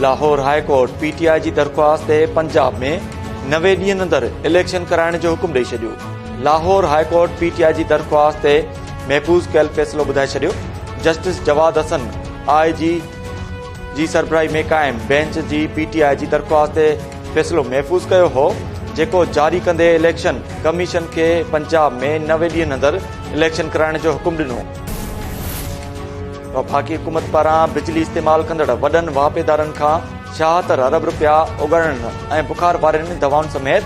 Lahore high court PTI जी दरख्वास्त ते पंजाब में 90 ॾींहनि अंदरि इलेक्शन कराइण जो हुकुम ॾेई छॾियो। लाहौर हाई कोर्ट PTI जी दरख्वास्त ते महफ़ूज़ कयल फ़ैसिलो ॿुधाए छॾियो। जस्टिस जवाद हसन IG जी सरबराही में क़ाइम बेंच जी PTI जी दरख्वास्त ते फ़ैसिलो महफ़ूज़ कयो हो, जेको जारी कंदे इलेक्शन कमीशन खे पंजाब में 90 ॾींहनि अंदरि इलेक्शन कराइण जो हुकुम ॾिनो। वफ़ाक़ी हुकूमत पारां बिजली इस्तेमाल कंदड़ वॾनि वापेदारनि खां 76 अरब रुपया उगाइण ऐं बुखार वारनि दवाउनि समेत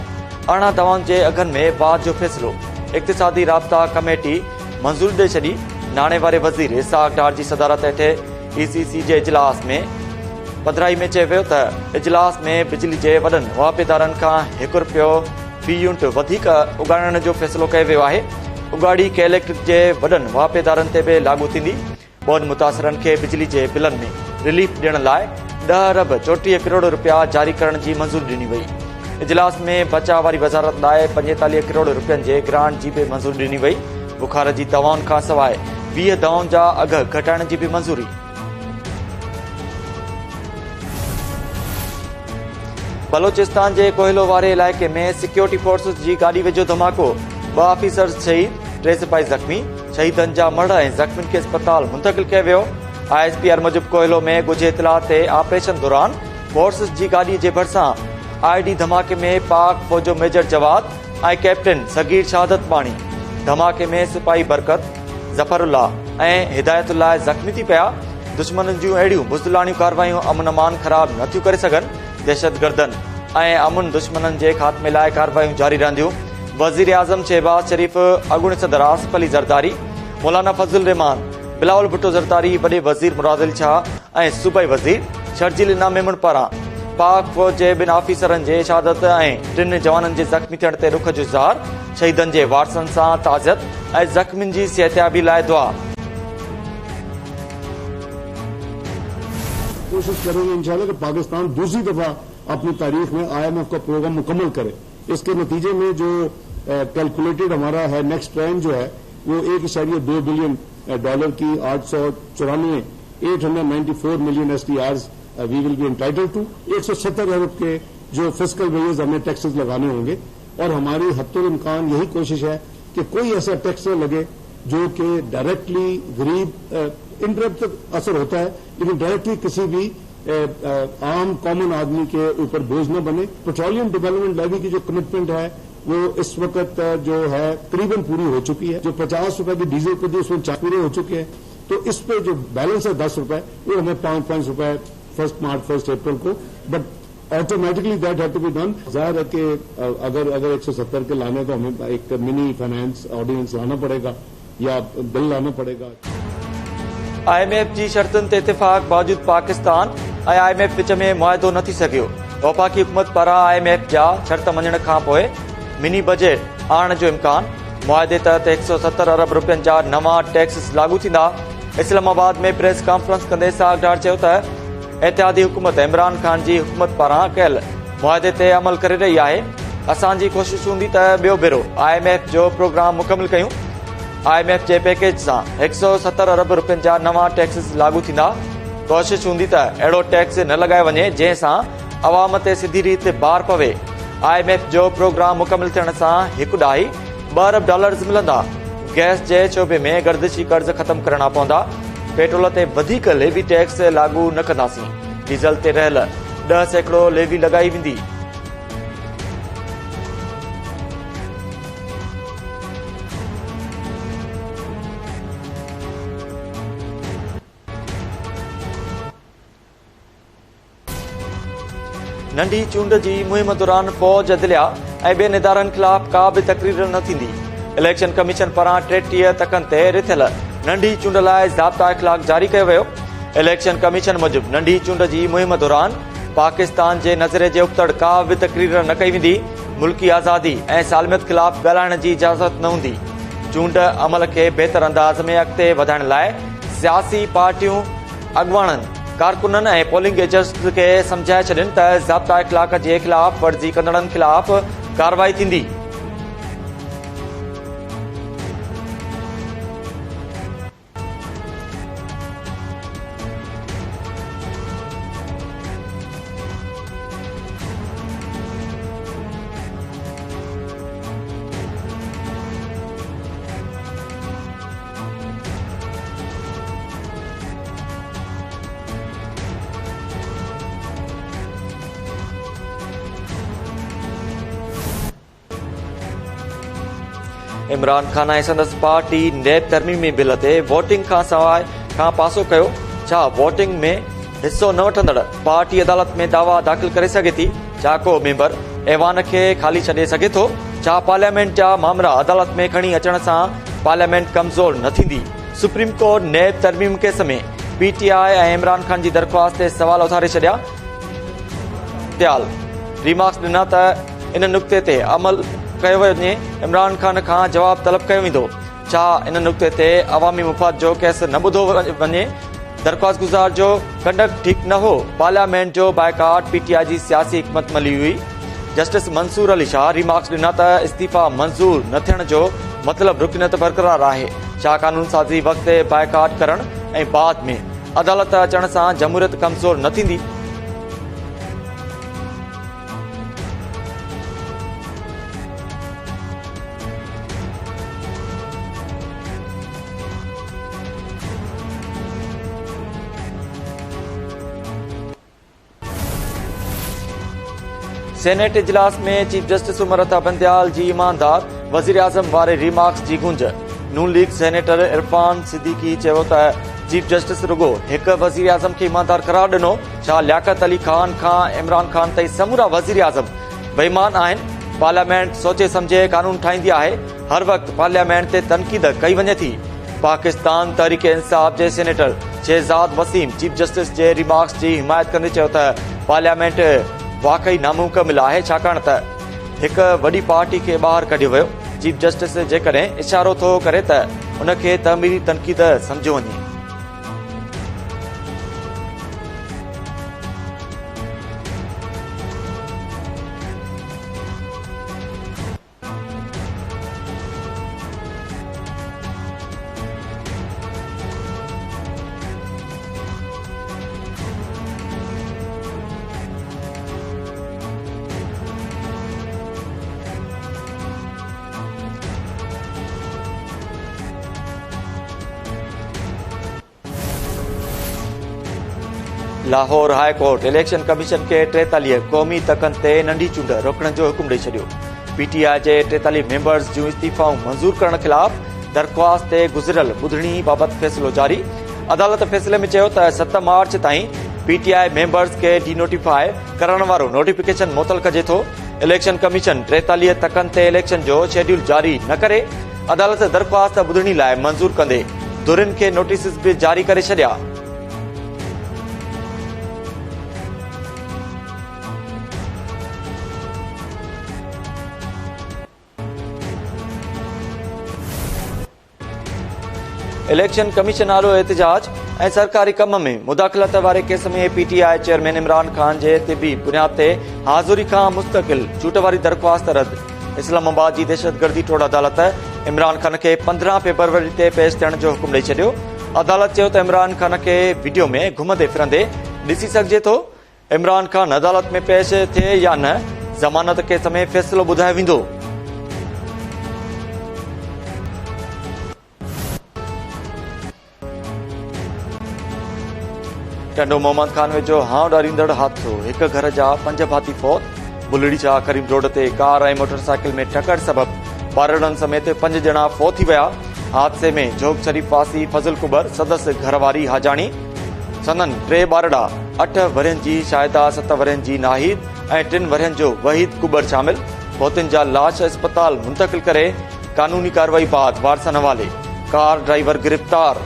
18 दवाउनि जे अघनि में वाध जो फ़ैसिलो इक़्तिसादी राब्ता कमेटी मंज़ूरी ॾेई छॾी। नाणे वारे वज़ीर इसहाक़ डार जी सदारत हेठि ECC जे इजलास में पधिराई में चयो वियो त इजलास में बिजली जे वॾनि वापेदारनि खां ₹1 फ़ी यूनिट वधीक उगाइण जो फ़ैसिलो कयो वियो आहे। उगाड़ी के इलेक्ट्रिक जे वॾनि वापेदारनि ते बि लागू थींदी। ॿोॾि मुतासिरनि खे बिजली जे बिलनि में रिलीफ ॾियण लाइ 10 अरब 34 करोड़ रुपया जारी करण जी मंज़ूरी ॾिनी वई। इजलास में बचाव वारी वज़ारत लाइ 45 करोड़ रुपयनि जे ग्रांट जी बि मंज़ूरी ॾिनी वई। बुखार जी दवाउनि खां सवाइ 20 दवाउनि जा अघ घटाइण जी बि मंज़ूरी। बलोचिस्तान जे कोहिलो वारे इलाइक़े में सिक्योरिटी फोर्सिस जी गाॾी वेझो धमाको, 2 ऑफिसर शहीद, 3 सिपाही ज़ख़्मी। शहीदनि जा मड़ ऐं ज़ख़्मियुनि खे अस्पताल मुंतक़िल कयो वियो। ISPR मूजिबि कोहिलो में ॻुझे इतलाह ते ऑपरेशन दौरान फोर्सिस जी गाॾी जे भरिसां IED धमाके में पाक फ़ौज जो मेजर जवाद ऐं कैप्टन सगीर शहादत बाणी। धमाके में सिपाही बरकत, ज़फ़रुल्ला ऐं हिदायतुल्लाह ज़ख़्मी थी पिया। दुश्मननि जूं अहिड़ियूं बुज़दिलाणियूं कार्रवायूं अमन अमान ख़राब नथियूं करे सघनि। दहशतगर्दनि ऐं अमन दुश्मननि जे ख़ात्मे लाइ कार्रवायूं जारी रहंदियूं। वज़ीर आज़म शहबाज शरीफ़, अॻूणे सदर आसिफ अली ज़रदारी, मौलाना फज़ल रहमान, बिलावल भुट्टो ज़रदारी, वॾे वज़ीर मुरादिल शाह ऐं सूबाई वज़ीर शर्जील इनाम मेमन पारां पाक फ़ौज जे 2 ऑफिसरनि जे शहादत ऐं 3 जवाननि जे ज़ख़्मी थियण ते रुख जो इज़हार। शहीदनि जे वारसनि सां ताज़ियत ऐं ज़ख़्मियुनि जी सिहतयाबी लाइ दुआ। कोशिश करेंगे इंशाल्लाह कि पाकिस्तान दूसरी दफा अपनी तारीख में IMF का प्रोग्राम मुकम्मल करे। इसके नतीजे में जो कैलकुलेटेड हमारा है नेक्स्ट ट्रेंड जो है वो $1.2 बिलियन की 894 million SDRs we will be entitle to. 170 अरब के जो फिस्कल वेजेस हमें टैक्सेस लगाने होंगे और हमारी हत्तुल इम्कान यही कोशिश है कि कोई ऐसा टैक्स न लगे जो कि डायरेक्टली गरीब इनडायरेक्ट असर होता है लेकिन डायरेक्टली किसी भी आम कॉमन आदमी के ऊपर बोझ न बने। पेट्रोलियम डेवलपमेंट लेवी की जो कमिटमेंट है वो इस वक्त जो है करीबन पूरी हो चुकी है। जो 50 रुपए की डीजल पे थी उसमें 4 पूरे हो चुके हैं। तो इस पे जो बैलेंस है 10 रुपए वो हमें 5 रुपए 1 मार्च 1 अप्रैल को, बट ऑटोमेटिकली दैट हैड टू बी डन। जाहिर है कि अगर 170 के लाने तो हमें एक मिनी फाइनेंस ऑर्डिनेंस लाना पड़ेगा या बिल लाना पड़ेगा। IMF जी शर्तुनि ते इतिफ़ाक़ बावजूद पाकिस्तान ऐं IMF विच में मुआहिदो न थी सघियो। वफ़ाक़ी हुकूमत पारां IMF जा शर्त मञण खां पोइ मिनी बजट आणण जो इम्कान। मुआहिदे तहत 170 अरब रुपयनि जा नवां टैक्स लागू थींदा। इस्लामाबाद में प्रेस कॉन्फ्रेंस कंदे इसहाक़ डार चयो त इत्तेहादी हुकूमत इमरान ख़ान जी हुकूमत पारां कयल मुआहिदे ते अमल करे रही आहे। असांजी कोशिश हूंदी त ॿियो भेरो IMF जो प्रोग्राम मुकमिल कयूं। IMF जे पैकेज सां 170 अरब रुपयनि जा नवां टैक्स लागू थींदा। कोशिश हूंदी त अहिड़ो टैक्स न लॻायो वञे जंहिं सां अवाम ते सिधी रीति भार पवे। IMF जो प्रोग्राम मुकमिल थियण सां $1.2 अरब मिलंदा। गैस जे शोबे में गर्दिशी कर्ज़ ख़त्म करणा पवंदा। पेट्रोल ते वधीक लेवी टैक्स लागू न कंदासीं। डीज़ल ते रहियल 10% लेवी लॻाई वेंदी। नंढी चूंड जी मुहिम दौरान फौज, अदलिया ऐं ॿियनि इदारनि ख़िलाफ़ का बि तकरीर न थींदी। इलेक्शन कमीशन पारां 33 तकनि ते रिथियल नंढी चूंड लाइ ज़ाब्ता इख़लाक़ जारी कयो वियो। इलेक्शन कमीशन मूजिबि नंढी चूंड जी मुहिम दौरान पाकिस्तान जे नज़रे जे उबतड़ का बि तकरीर न कई वेंदी। मुल्की आज़ादी ऐं सालमियत ख़िलाफ़ ॻाल्हाइण जी इजाज़त न हूंदी। चूंड अमल खे बहितर अंदाज़ में अॻिते वधाइण लाइ सियासी पार्टियूं, अॻुवाणनि, कारकुननि ऐं पोलिंग एजेंट्स खे समझाए छॾनि त ज़ाब्ता इख़लाक़ जे ख़िलाफ़ वर्जी कंदड़नि ख़िलाफ़ कार्रवाई थींदी। इमरान खान ऐं संदसि पार्टी नैब तरमीमी बिल ते वोटिंग खां पासो कयो। छा वोटिंग में हिस्सो न वठंदड़ पार्टी अदालत में दावा दाख़िल करे सघे थी? छा को मेंबर ऐवान खे ख़ाली छॾे सघे थो? छा पार्लियामेंट जा मामला अदालत में खणी अचण सां पार्लियामेंट कमज़ोर न थींदी? सुप्रीम कोर्ट नैब तरमीम केस में पीटीआई ऐं इमरान खान जी दरख़्वास्त ते सवाल उथारे छॾिया। त्याल रिमार्क्स ॾिना त इन नुक़्ते ते अमल कयो वञे, इमरान खान खां जवाब तलब कयो वेंदो। छा इन नुक़्ते ते अवामी मुफ़ाद जो केस न ॿुधो वञे? दरख़्वास्त गुज़ार जो कंडक्ट ठीक न हो। पार्लियामेंट जो बाइकाट पीटीआई जी सियासी हिकमत मली हुई। जस्टिस मंसूर अली शाह रिमार्क्स ॾिना त इस्तीफ़ा मंज़ूर न थियण जो मतिलब रुकनियत बरक़रार आहे। छा कानून साज़ी वक़्त ते बाइकाट करण ऐं बाद में अदालत अचण सां जमहूरियत कमज़ोर न थींदी? सेनेट इजलास में चीफ जस्टिस उमर अता बंदयाल जी ईमानदार वज़ीर आज़म वारे रिमार्क्स जी गूंज। नून लीग सेनेटर इरफान सिद्दीकी चयो त चीफ जस्टिस रुगो हिक वज़ीर आज़म खे ईमानदार करार ॾिनो। छा लियाकत अली खान खां इमरान खान ताईं समूरा वज़ीर आज़म बेईमान आहिनि? पार्लियामेंट सोचे समझे कानून ठाहींदी आहे। हर वक़्तु पार्लियामेंट ते तनक़ीद कई वञे थी। पाकिस्तान तहरीक इंसाफ जे senator Shahzad Waseem chief justice जे रिमार्क्स जी हिमायत कंदे चयो त पार्लियामेंट वाकई नामुकमिल आहे, छाकाणि त हिक वॾी पार्टी खे ॿाहिरि कढियो वियो। चीफ जस्टिस जेकॾहिं इशारो थो करे त उनखे तमीरी तनक़ीद सम्झो वञे। Lahore high court election commission खे 43 क़ौमी तकनि ते नंढी चूंड रोकण जो हुकुम ॾेई छॾियो। पीटीआई जे 43 मेंबर्स जूं इस्तीफ़ाऊं मंज़ूर करण ख़िलाफ़ दरख़्वास्त ते गुज़िरियल ॿुधणी बाबति फ़ैसिलो जारी। अदालत फ़ैसिले में चयो त 7 मार्च ताईं पीटीआई मेंबर्स खे डीनोटिफाई करण वारो नोटिफिकेशन मुअतल कजे थो। इलेक्शन कमीशन 43 तकनि ते इलेक्शन जो शेड्यूल जारी न करे अदालत दरख़्वास्त ॿुधणी लाइ मंज़ूर कंदे धुरियुनि खे नोटिस बि जारी करे छॾिया। इलेक्शन कमीशन आलो एहतजाज ऐं सरकारी कम में मुदाख़लत वारे केस में पीटीआई चेयरमैन इमरान खान जे तिबी बुनियाद ते हाज़ुरी खां मुस्तक़िल चूट वारी दरख़्वास्त रद्द। इस्लामाबाद जी दहशतगर्दी टोड़ अदालत इमरान खान खे 15 फेबरवरी ते पेश थियण जो हुकुम ॾेई छॾियो। अदालत चयो त इमरान खान खे वीडियो में घुमंदे फिरंदे ॾिसी सघिजे थो। इमरान खान अदालत में पेश थिए या न, ज़मानत केस में फ़ैसिलो ॿुधायो वेंदो। टंडो मोहम्मद खान वेझो हाउ ॾारींदड़ हादसो, हिक घर जा 5 भाती फौत। बुलड़ी शाह करीम रोड ते कार ऐं मोटरसाइकिल में टकड़ सबबि बारड़नि समेत 5 ॼणा फौत थी विया। हादसे में जोग शरीफ वासी फज़ल कुबर सदस्य घरवारी हाजाणी संदन 3 बारड़ा 8 वरियनि जी शाहिदा 7 वरियनि जी नाहिद ऐं 3 वरियनि जो वहीद कुबर शामिल। फौतुनि जा लाश अस्पताल मुंतक़िल करे कानूनी कार्रवाई बाद वारसनि हवाले। कार ड्राइवर गिरफ़्तार।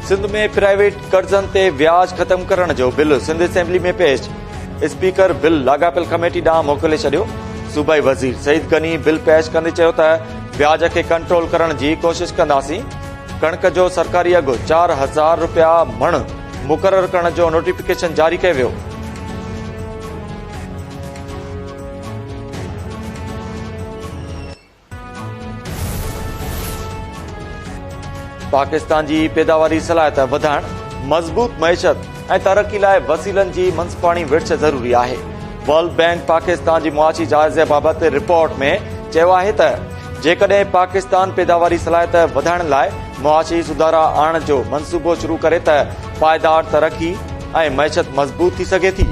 सिंध में प्राइवेट कर्ज़नि ते व्याज ख़त्म करण जो बिल सिंध असेंबली में पेश। स्पीकर बिल लाॻापियल कमेटी ॾांहुं मोकिले छॾियो। सूबाई वज़ीर सईद गनी बिल पेश कंदे चयो त व्याज खे कंट्रोल करण जी कोशिश कंदासीं। कणक जो सरकारी अघु 4000 रुपया मण मुक़रर करण जो नोटिफिकेशन जारी कयो वियो। पाकिस्तान जी पैदावारी सलाहियत वधाइण, मज़बूत मईशत ऐं तरक़ी लाइ वसीलनि जी मनसपाणी विर्छ ज़रूरी आहे। वर्ल्ड बैंक पाकिस्तान जी मुआशी जाइज़े बाबति रिपोर्ट में चयो आहे त जेकॾहिं पाकिस्तान पैदावारी सलाहियत वधाइण लाइ मुआशी सुधारा आणण जो मंसूबो शुरू करे त पायदार तरक्की ऐं मैशत मज़बूत थी सघे थी।